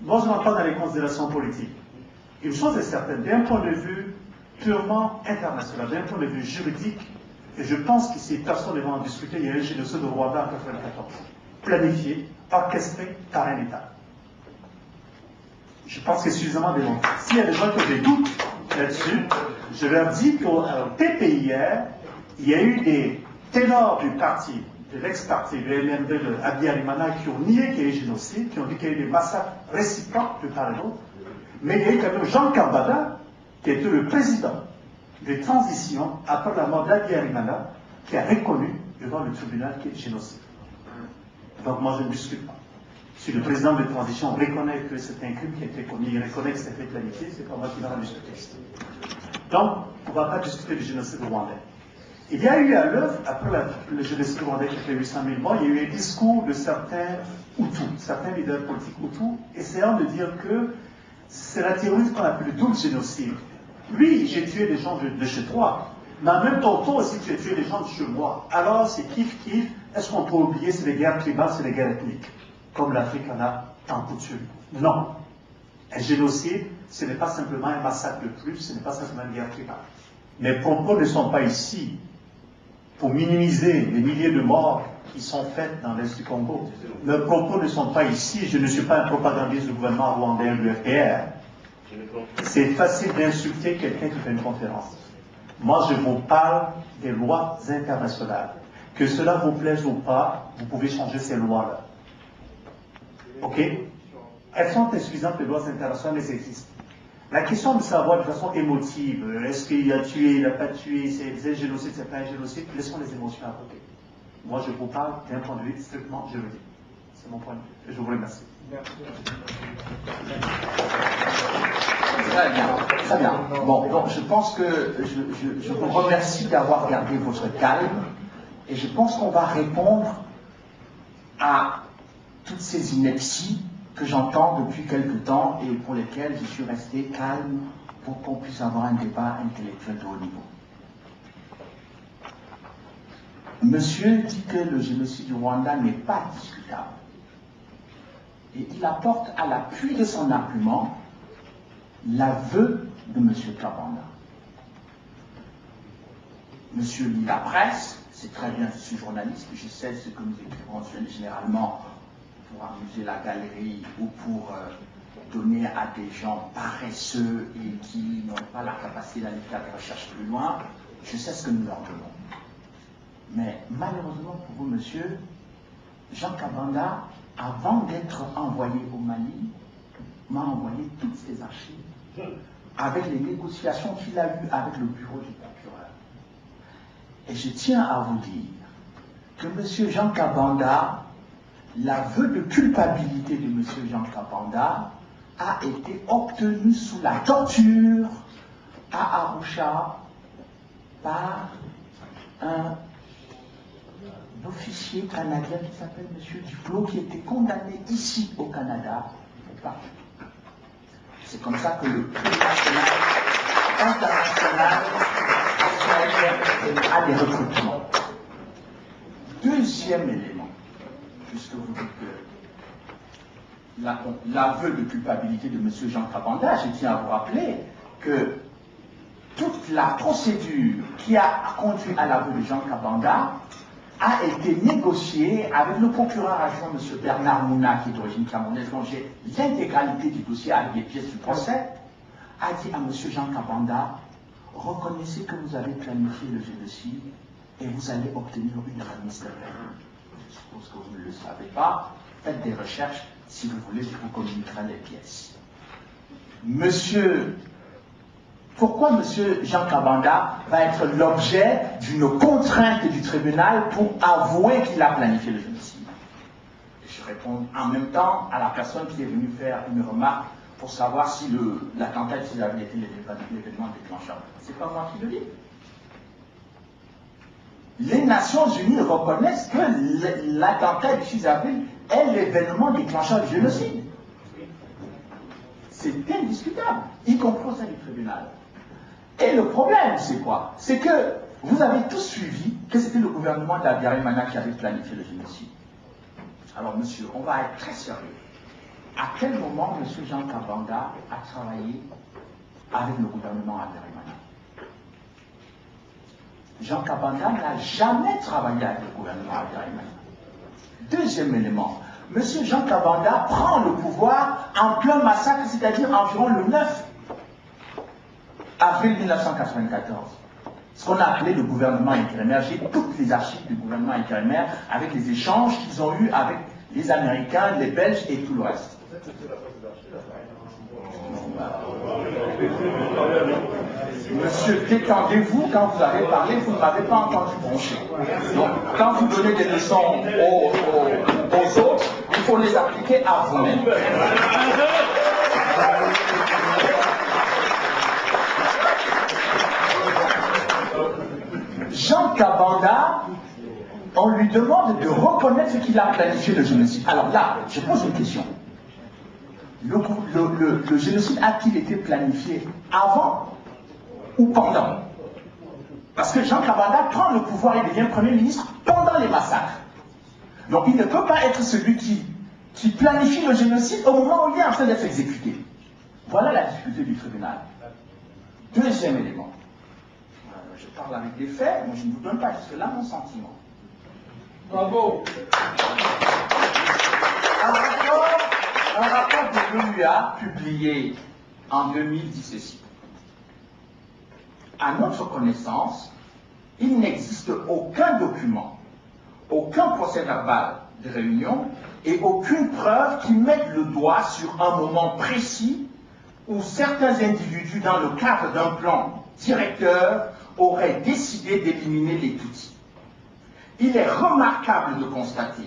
moi je n'entre pas dans les considérations politiques. Une chose est certaine, d'un point de vue purement international, d'un point de vue juridique, et je pense qu'ici personne ne va en discuter, il y a eu le génocide au Rwanda en 1994, planifié, orchestré par un État. Je pense que c'est suffisamment démontré. S'il y a des gens qui ont des doutes là-dessus, je leur dis qu'au PPIR, il y a eu des ténors du parti, de l'ex-parti, de LMD, de Abiyarimana, qui ont nié qu'il y ait eu génocide, qui ont dit qu'il y a eu des massacres réciproques de part et d'autre. Mais il y a eu quand même Jean Kambada, qui était le président des transitions après la mort d'Abiyarimana, qui a reconnu devant le tribunal qu'il y a eu génocide. Donc moi je ne discute pas. Si le président de transition reconnaît que c'est un crime qui a été commis, il reconnaît que c'était planifié, c'est pas moi qui vais en discuter. Donc, on ne va pas discuter du génocide rwandais. Il y a eu à l'œuvre, après le génocide rwandais qui a fait 800 000 morts, il y a eu un discours de certains Hutus, certains leaders politiques Hutus, essayant de dire que c'est la théorie qu'on appelle le double génocide. Oui, j'ai tué des gens de chez toi, mais en même temps, toi aussi tu as tué des gens de chez moi. Alors, c'est kiff-kiff. Est-ce qu'on peut oublier, c'est les guerres tribales, c'est les guerres ethniques, comme l'Afrique en a tant coutume? Non. Un génocide, ce n'est pas simplement un massacre de plus, ce n'est pas simplement une guerre tribale. Mes propos ne sont pas ici pour minimiser les milliers de morts qui sont faites dans l'Est du Congo. Mes propos ne sont pas ici, je ne suis pas un propagandiste du gouvernement rwandais ou du FPR. C'est facile d'insulter quelqu'un qui fait une conférence. Moi, je vous parle des lois internationales. Que cela vous plaise ou pas, vous pouvez changer ces lois-là. Ok? Elles sont insuffisantes, les lois internationales, elles existent. La question de savoir de façon émotive, est-ce qu'il a tué, il n'a pas tué, c'est un génocide, c'est pas un génocide, laissons les émotions à côté. Moi, je vous parle d'un point de vue strictement juridique. C'est mon point de vue. Et je vous remercie. Très bien, très bien. Bon, donc je pense que je vous remercie d'avoir gardé votre calme et je pense qu'on va répondre à toutes ces inepties que j'entends depuis quelque temps et pour lesquelles je suis resté calme pour qu'on puisse avoir un débat intellectuel de haut niveau. Monsieur dit que le génocide du Rwanda n'est pas discutable. Et il apporte à l'appui de son argument l'aveu de M. Kabanda. Monsieur lit la presse, c'est très bien, je suis journaliste, je sais ce que nous écrivons généralement pour amuser la galerie ou pour donner à des gens paresseux et qui n'ont pas la capacité d'aller faire des recherches plus loin, je sais ce que nous leur donnons. Mais malheureusement pour vous, monsieur, Jean Kabanda, avant d'être envoyé au Mali, m'a envoyé toutes ses archives avec les négociations qu'il a eues avec le bureau du procureur. Et je tiens à vous dire que M. Jean Kabanda, l'aveu de culpabilité de M. Jean Kabanda a été obtenu sous la torture à Arusha par un officier canadien qui s'appelle M. Duflo, qui était condamné ici au Canada. C'est comme ça que le tribunal international a des recrutements. Deuxième élément, puisque vous dites que l'aveu de culpabilité de M. Jean Kabanda, je tiens à vous rappeler que toute la procédure qui a conduit à l'aveu de Jean Kabanda a été négociée avec le procureur adjoint, M. Bernard Mouna, qui est d'origine camerounaise, dont j'ai l'intégralité du dossier avec les pièces du procès, a dit à M. Jean Kabanda, reconnaissez que vous avez planifié le génocide et vous allez obtenir une remise de peine. Je suppose que vous ne le savez pas. Faites des recherches. Si vous voulez, je vous communiquerai les pièces. Pourquoi M. Jean Kabanda va être l'objet d'une contrainte du tribunal pour avouer qu'il a planifié le génocide? Je réponds en même temps à la personne qui est venue faire une remarque pour savoir si l'attentat de Suzaville était l'événement déclencheur. C'est pas moi qui le dis. Les Nations Unies reconnaissent que l'attentat de Suzaville est l'événement déclencheur du génocide. C'est indiscutable, y compris au sein du tribunal. Et le problème, c'est quoi? C'est que vous avez tous suivi que c'était le gouvernement d'Abiyarimana qui avait planifié le génocide. Alors, monsieur, on va être très sérieux. à quel moment M. Jean Kabanda a travaillé avec le gouvernement Habyarimana? Jean Kabanda n'a jamais travaillé avec le gouvernement Habyarimana. Deuxième élément, M. Jean Kabanda prend le pouvoir en plein massacre, c'est-à-dire environ le 9 avril 1994. Ce qu'on a appelé le gouvernement intérimaire. J'ai toutes les archives du gouvernement intérimaire avec les échanges qu'ils ont eus avec les Américains, les Belges et tout le reste. Monsieur, détendez-vous, quand vous avez parlé, vous ne m'avez pas entendu broncher. Donc, quand vous donnez des leçons aux autres, il faut les appliquer à vous-même. Jean Kabanda, on lui demande de reconnaître qu'il a planifié le génocide. Alors là, je pose une question. Le génocide a-t-il été planifié avant ou pendant? Parce que Jean Kabanda prend le pouvoir et devient Premier ministre pendant les massacres. Donc il ne peut pas être celui qui planifie le génocide au moment où il est en train d'être exécuté. Voilà la difficulté du tribunal. Deuxième élément. Je parle avec des faits, mais je ne vous donne pas jusque-là mon sentiment. Bravo. Un rapport de l'ONUA publié en 2000 dit ceci. À notre connaissance, il n'existe aucun document, aucun procès-verbal de réunion et aucune preuve qui mette le doigt sur un moment précis où certains individus, dans le cadre d'un plan directeur, auraient décidé d'éliminer les Tutsis. Il est remarquable de constater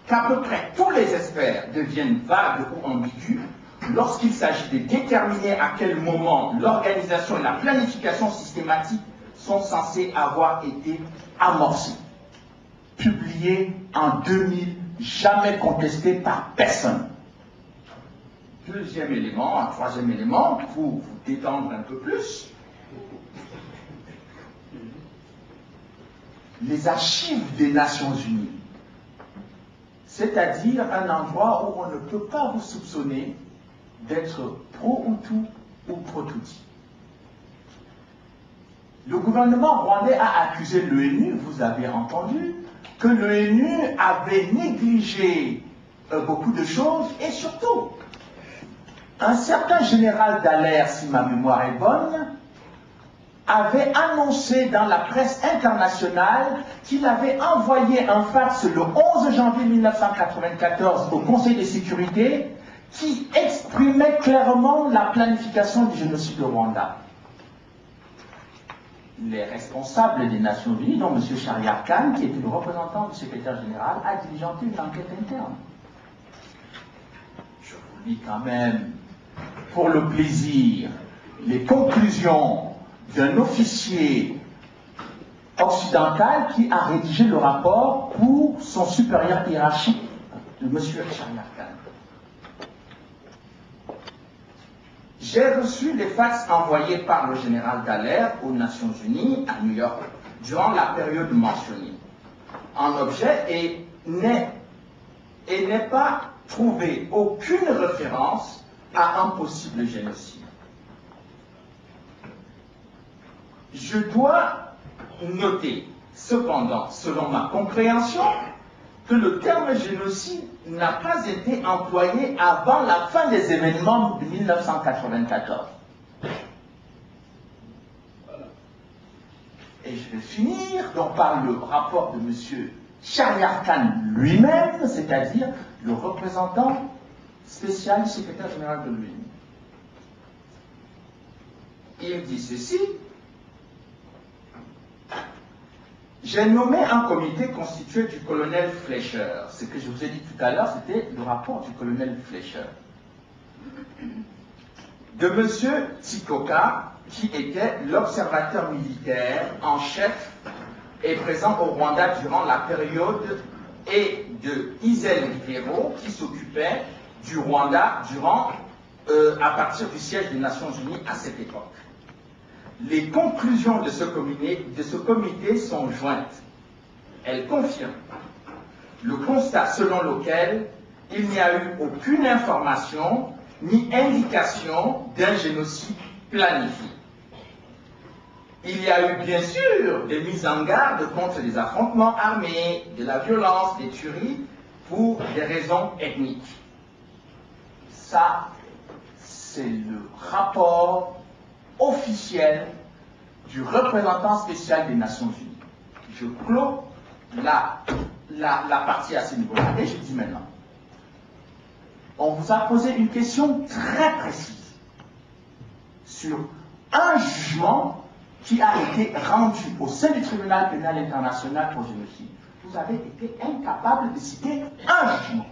qu'à peu près tous les experts deviennent vagues ou ambigus lorsqu'il s'agit de déterminer à quel moment l'organisation et la planification systématique sont censées avoir été amorcées. Publié en 2000, jamais contesté par personne. Deuxième élément, un troisième élément, pour vous détendre un peu plus. Les archives des Nations Unies, c'est-à-dire un endroit où on ne peut pas vous soupçonner d'être pro-Hutu ou pro-Tutsi. Le gouvernement rwandais a accusé l'ONU, vous avez entendu, que l'ONU avait négligé beaucoup de choses et surtout, un certain général Dallaire, si ma mémoire est bonne, avait annoncé dans la presse internationale qu'il avait envoyé un fax le 11 janvier 1994 au Conseil de sécurité qui exprimait clairement la planification du génocide au Rwanda. Les responsables des Nations Unies, dont M. Shahryar Khan, qui était le représentant du secrétaire général, a diligenté une enquête interne. Je vous lis quand même, pour le plaisir, les conclusions d'un officier occidental qui a rédigé le rapport pour son supérieur hiérarchique, de M. Shahryar Khan. J'ai reçu les fax envoyés par le général Dallaire aux Nations Unies à New York durant la période mentionnée en objet et n'est pas trouvé aucune référence à un possible génocide. Je dois noter, cependant, selon ma compréhension, que le terme génocide n'a pas été employé avant la fin des événements de 1994. Et je vais finir donc par le rapport de M. Shahryar Khan lui-même, c'est-à-dire le représentant spécial du secrétaire général de l'ONU. Il dit ceci. J'ai nommé un comité constitué du colonel Fleischer. Ce que je vous ai dit tout à l'heure, c'était le rapport du colonel Fleischer. De M. Tsikoka, qui était l'observateur militaire en chef et présent au Rwanda durant la période, et de Isel Rivero, qui s'occupait du Rwanda à partir du siège des Nations Unies à cette époque. Les conclusions de ce comité sont jointes. Elles confirment le constat selon lequel il n'y a eu aucune information ni indication d'un génocide planifié. Il y a eu bien sûr des mises en garde contre les affrontements armés, de la violence, des tueries pour des raisons ethniques. Ça, c'est le rapport officiel du représentant spécial des Nations Unies. Je clôt la partie à ce niveau-là et je dis maintenant, on vous a posé une question très précise sur un jugement qui a été rendu au sein du tribunal pénal international pour génocide. Vous avez été incapable de citer un jugement.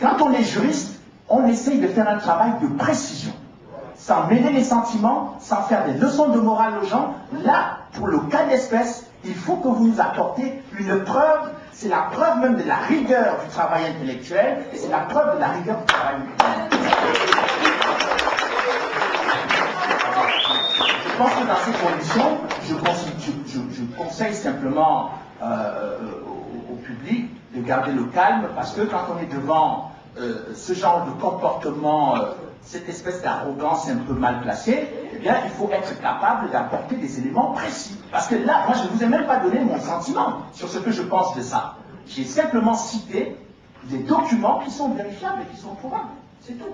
Quand on est juriste, on essaye de faire un travail de précision, sans mêler les sentiments, sans faire des leçons de morale aux gens. Là, pour le cas d'espèce, il faut que vous nous apportez une preuve. C'est la preuve même de la rigueur du travail intellectuel, et c'est la preuve de la rigueur du travail intellectuel. Je pense que dans ces conditions, je conseille simplement au public de garder le calme, parce que quand on est devant ce genre de comportement, cette espèce d'arrogance un peu mal placée, eh bien, il faut être capable d'apporter des éléments précis. Parce que là, moi, je ne vous ai même pas donné mon sentiment sur ce que je pense de ça. J'ai simplement cité des documents qui sont vérifiables et qui sont trouvables. C'est tout.